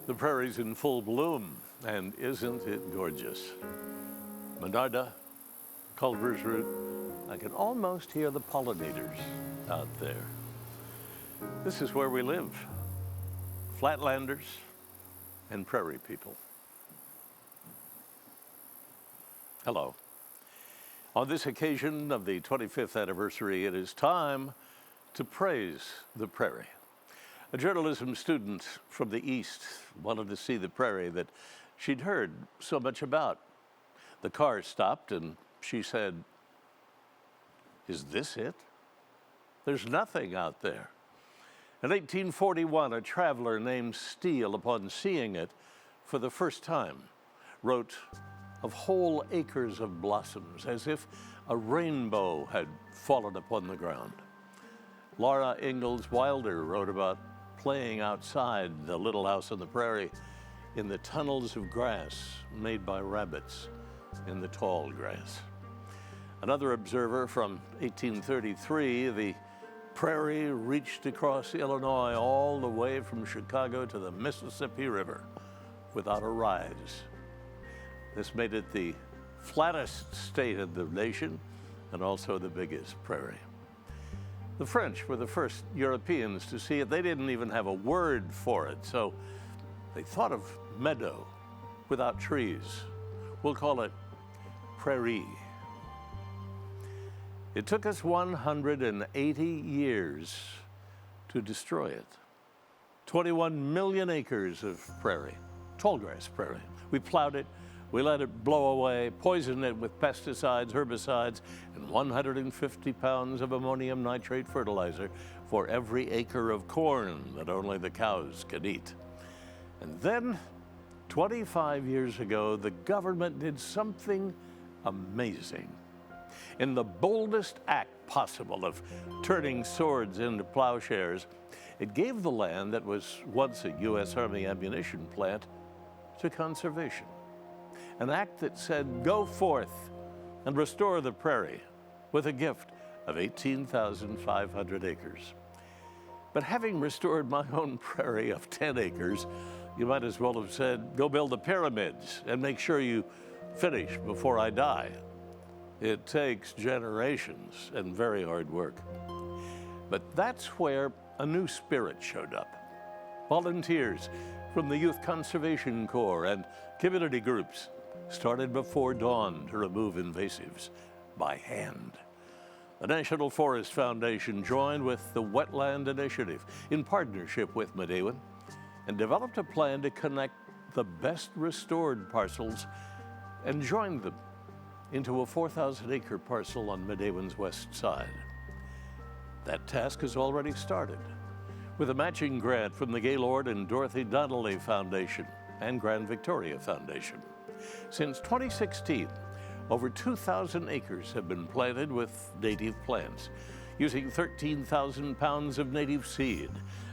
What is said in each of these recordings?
The prairie's in full bloom, and isn't it gorgeous? Monarda, Culver's root, I can almost hear the pollinators out there. This is where we live, flatlanders and prairie people. Hello. On this occasion of the 25th anniversary, it is time to praise the prairie. A journalism student from the East wanted to see the prairie that she'd heard so much about. The car stopped and she said, "Is this it? There's nothing out there." In 1841, a traveler named Steele, upon seeing it for the first time, wrote of whole acres of blossoms, as if a rainbow had fallen upon the ground. Laura Ingalls Wilder wrote about playing outside the little house on the prairie in the tunnels of grass made by rabbits in the tall grass. Another observer from 1833, the prairie reached across Illinois all the way from Chicago to the Mississippi River without a rise. This made it the flattest state of the nation and also the biggest prairie. The French were the first Europeans to see it. They didn't even have a word for it, so they thought of meadow without trees. We'll call it prairie. It took us 180 years to destroy it. 21 million acres of prairie, tallgrass prairie. We plowed it, we let it blow away, poisoned it with pesticides, herbicides, and 150 pounds of ammonium nitrate fertilizer for every acre of corn that only the cows could eat. And then, 25 years ago, the government did something amazing. In the boldest act possible of turning swords into plowshares, it gave the land that was once a U.S. Army ammunition plant to conservation. An act that said, go forth and restore the prairie with a gift of 18,500 acres. But having restored my own prairie of 10 acres, you might as well have said, go build the pyramids and make sure you finish before I die. It takes generations and very hard work. But that's where a new spirit showed up. Volunteers from the Youth Conservation Corps and community groups started before dawn to remove invasives by hand. The National Forest Foundation joined with the Wetland Initiative in partnership with Midewin and developed a plan to connect the best restored parcels and join them into a 4,000-acre parcel on Midewin's west side. That task has already started with a matching grant from the Gaylord and Dorothy Donnelly Foundation and Grand Victoria Foundation. Since 2016, over 2,000 acres have been planted with native plants, using 13,000 pounds of native seed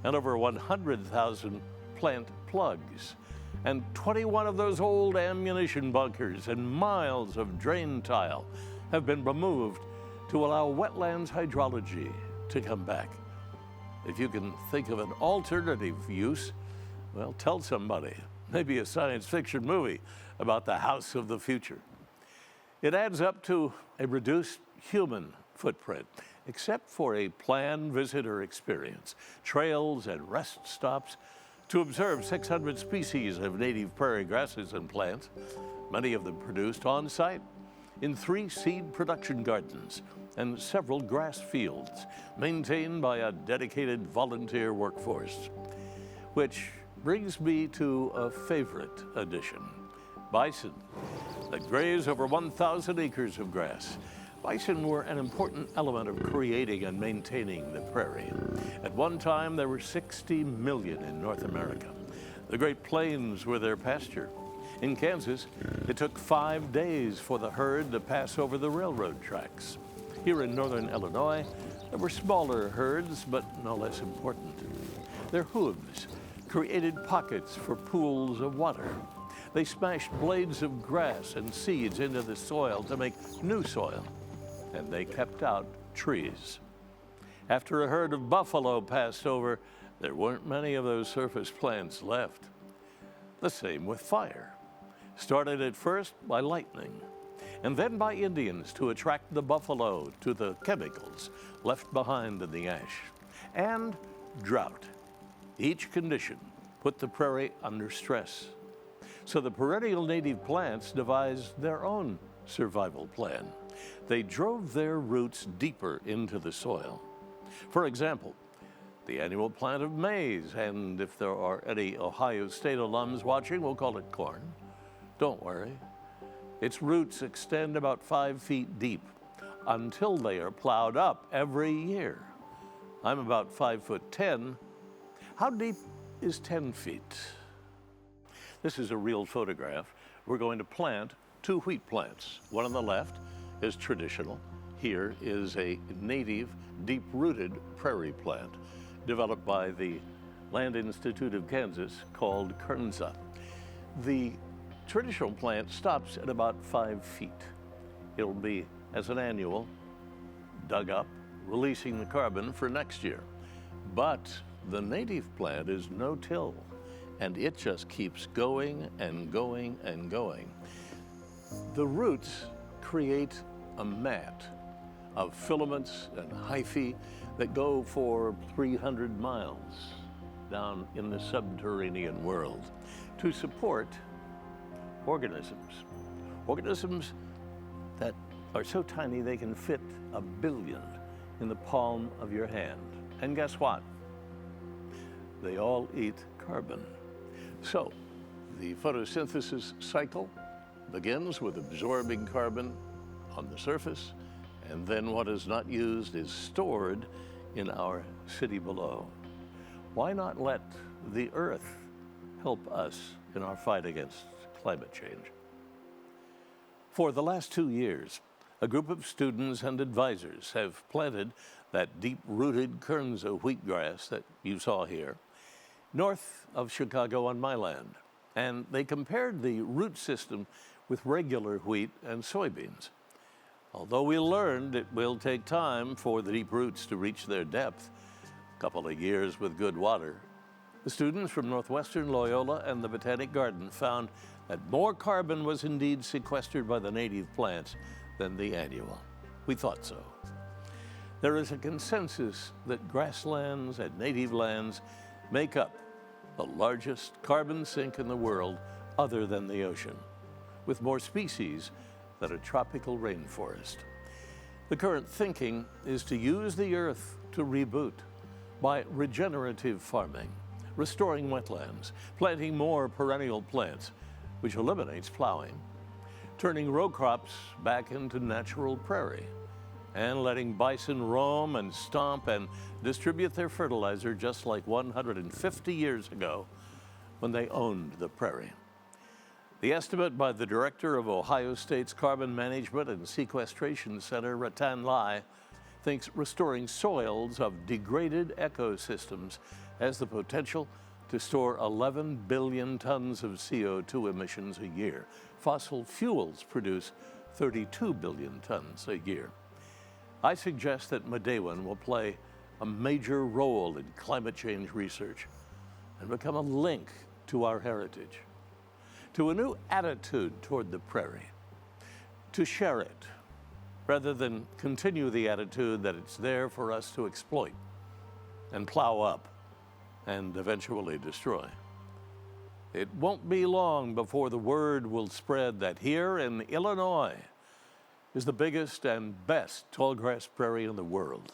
and over 100,000 plant plugs. And 21 of those old ammunition bunkers and miles of drain tile have been removed to allow wetlands hydrology to come back. If you can think of an alternative use, well, tell somebody. Maybe a science fiction movie about the house of the future. It adds up to a reduced human footprint, except for a planned visitor experience, trails and rest stops to observe 600 species of native prairie grasses and plants, many of them produced on site in 3 seed production gardens and several grass fields maintained by a dedicated volunteer workforce. Which brings me to a favorite addition, bison, that graze over 1,000 acres of grass. Bison were an important element of creating and maintaining the prairie. At one time, there were 60 million in North America. The Great Plains were their pasture. In Kansas, it took 5 days for the herd to pass over the railroad tracks. Here in northern Illinois, there were smaller herds, but no less important. Their hooves created pockets for pools of water. They smashed blades of grass and seeds into the soil to make new soil, and they kept out trees. After a herd of buffalo passed over, there weren't many of those surface plants left. The same with fire. Started at first by lightning, and then by Indians to attract the buffalo to the chemicals left behind in the ash. And drought. Each condition put the prairie under stress. So the perennial native plants devised their own survival plan. They drove their roots deeper into the soil. For example, the annual plant of maize, and if there are any Ohio State alums watching, we'll call it corn. Don't worry. Its roots extend about 5 feet deep until they are plowed up every year. I'm about 5'10". How deep is 10 feet? This is a real photograph. We're going to plant 2 wheat plants. One on the left is traditional. Here is a native, deep-rooted prairie plant developed by the Land Institute of Kansas called Kernza. The traditional plant stops at about 5 feet. It'll be, as an annual, dug up, releasing the carbon for next year. But the native plant is no-till, and it just keeps going and going and going. The roots create a mat of filaments and hyphae that go for 300 miles down in the subterranean world to support organisms that are so tiny they can fit 1 billion in the palm of your hand. And guess what? They all eat carbon. So the photosynthesis cycle begins with absorbing carbon on the surface, and then what is not used is stored in our city below. Why not let the earth help us in our fight against climate change? For the last 2 years, a group of students and advisors have planted that deep-rooted Kernza wheatgrass that you saw here, north of Chicago on my land. And they compared the root system with regular wheat and soybeans. Although we learned it will take time for the deep roots to reach their depth, a couple of years with good water, the students from Northwestern Loyola and the Botanic Garden found that more carbon was indeed sequestered by the native plants than the annual. We thought so. There is a consensus that grasslands and native lands make up the largest carbon sink in the world other than the ocean, with more species than a tropical rainforest. The current thinking is to use the earth to reboot by regenerative farming, restoring wetlands, planting more perennial plants, which eliminates plowing, turning row crops back into natural prairie, and letting bison roam and stomp and distribute their fertilizer just like 150 years ago when they owned the prairie. The estimate by the director of Ohio State's Carbon Management and Sequestration Center, Ratan Lai, thinks restoring soils of degraded ecosystems has the potential to store 11 billion tons of CO2 emissions a year. Fossil fuels produce 32 billion tons a year. I suggest that Midewin will play a major role in climate change research and become a link to our heritage, to a new attitude toward the prairie, to share it, rather than continue the attitude that it's there for us to exploit and plow up and eventually destroy. It won't be long before the word will spread that here in Illinois is the biggest and best tallgrass prairie in the world,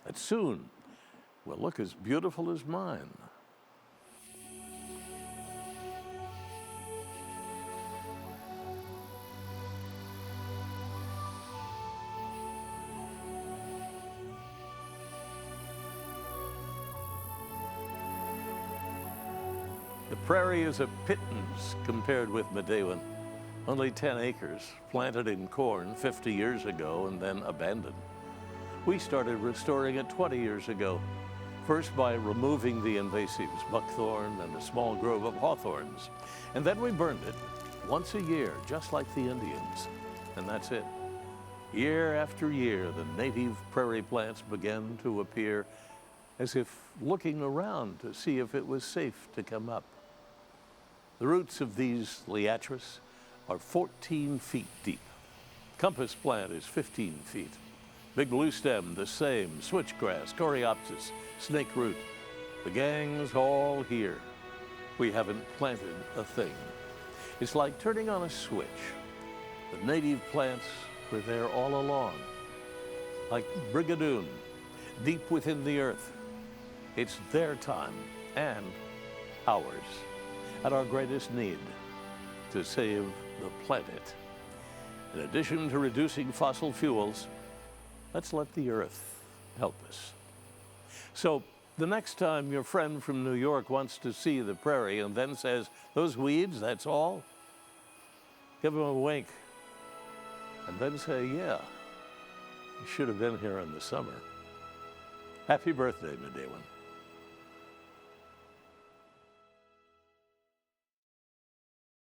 that soon will look as beautiful as mine. The prairie is a pittance compared with Midewin. Only 10 acres, planted in corn 50 years ago and then abandoned. We started restoring it 20 years ago, first by removing the invasives, buckthorn and a small grove of hawthorns. And then we burned it once a year, just like the Indians. And that's it. Year after year, the native prairie plants began to appear as if looking around to see if it was safe to come up. The roots of these liatris are 14 feet deep. Compass plant is 15 feet. Big blue stem, the same. Switchgrass, coreopsis, snake root. The gang's all here. We haven't planted a thing. It's like turning on a switch. The native plants were there all along. Like brigadoon, deep within the earth. It's their time and ours, at our greatest need, to save the planet. In addition to reducing fossil fuels, let's let the earth help us. So the next time your friend from New York wants to see the prairie and then says, "Those weeds, that's all?" give him a wink and then say, "Yeah, you should have been here in the summer." Happy birthday, Midewin.